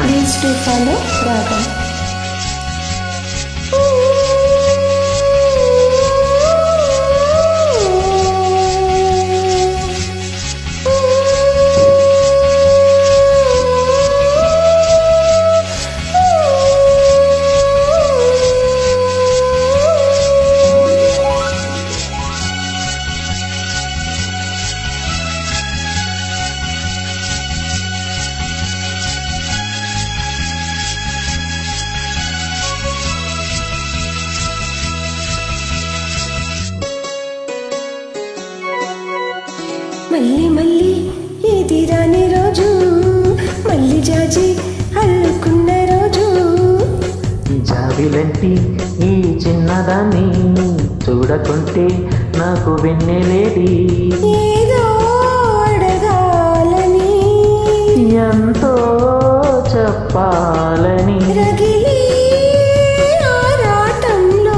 Please do follow Ragam. మళ్ళీ మళ్ళీ ఇది రాని రోజు, మళ్ళీ జాజి అల్లుకున్న రోజు. జాబిలంటి ఈ చిన్నదాన్ని చూడకుంటే నాకు వెన్నెలేది. ఏదో అడగాలని, ఎంతో చెప్పాలని, రగిలి ఆరాటంలో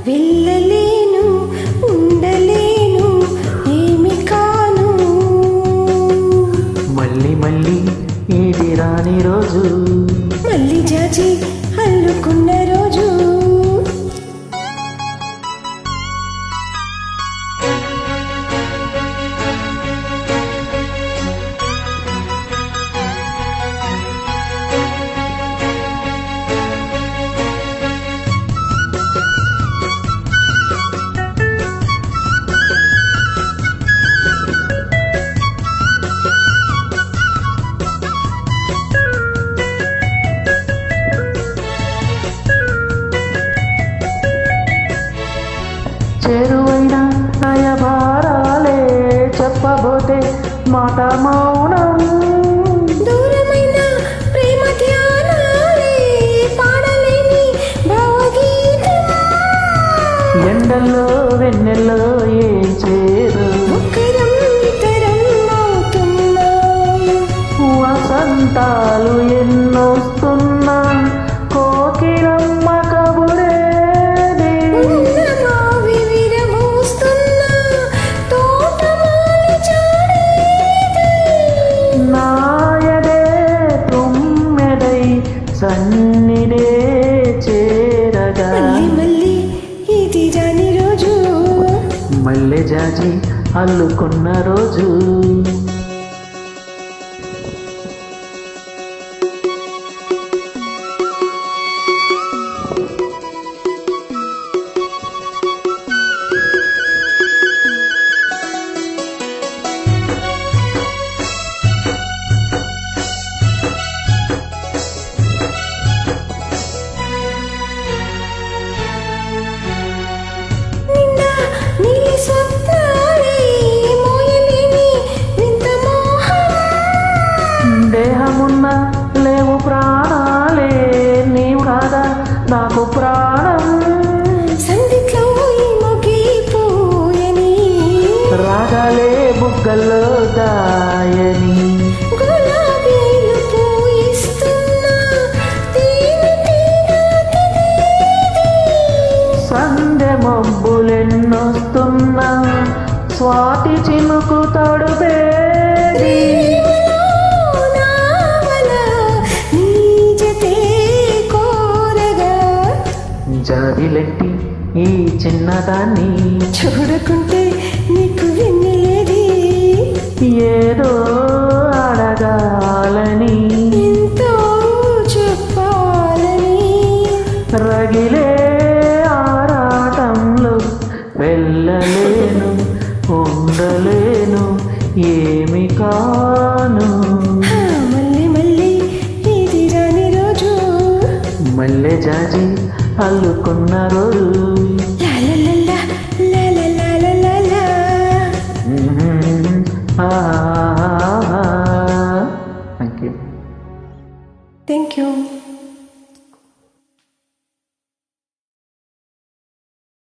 వెళ్ళలేను, ఉండలేను, ఏమి కాను. మళ్ళీ మళ్ళీ ఇది రాని రోజు, మళ్ళీ జాజి అల్లుకున్న రోజు. చేరువైన నయభారాలే చెప్పబోతే మాట మౌనం. దూరమైన ప్రేమ ధ్యానాలే పాడలేని భావగీతం. ఎండల్లో వెన్నెల్లో ఏం చేరు, ఒకరం ఇతరం అవుతున్నాం. వసంతాలు ఎన్నొస్తున్నా కోకిలమ్మ కబురేది. ఉన్నమావి విరబూస్తున్న తోటమాలి చాడేది. నాయదే తుమ్మెదై సన్నిడే చేరగా, మళ్ళీ మళ్ళీ ఇది రాని రోజు, మల్లె జాజి అల్లుకున్న రోజు. నిండా నీలి స్వప్నాలే మోయలేని వింత మోహం. దేహమున్న లేవు ప్రాణాలే, నీవు కాదా నాకు ప్రాణం. సందిట్లో ఈ మొగిపోయని, రాగాలే బుగ్గల్లో దాయని, గులాబీలు పూయిస్తున్నా తేనెటీగ సందె మబ్బులెన్నొస్తున్నా స్వాతి చినుకు తడుపేది. జాబిలెట్టి ఈ చిన్నదాన్ని చూడకుంటే నీకు వెన్నెలేది. ఏదో అడగాలని, ఎంతో చెప్పాలని, రగిలే ఆరాటంలో వెళ్ళలేను, ఉండలేను, ఏమి కాను. మళ్ళీ మళ్ళీ ఇది రాని రోజు, మల్లె జాజి అల్లుకున్న రోజు. లాలలలా, లాలలాలలా. Thank you. Thank you.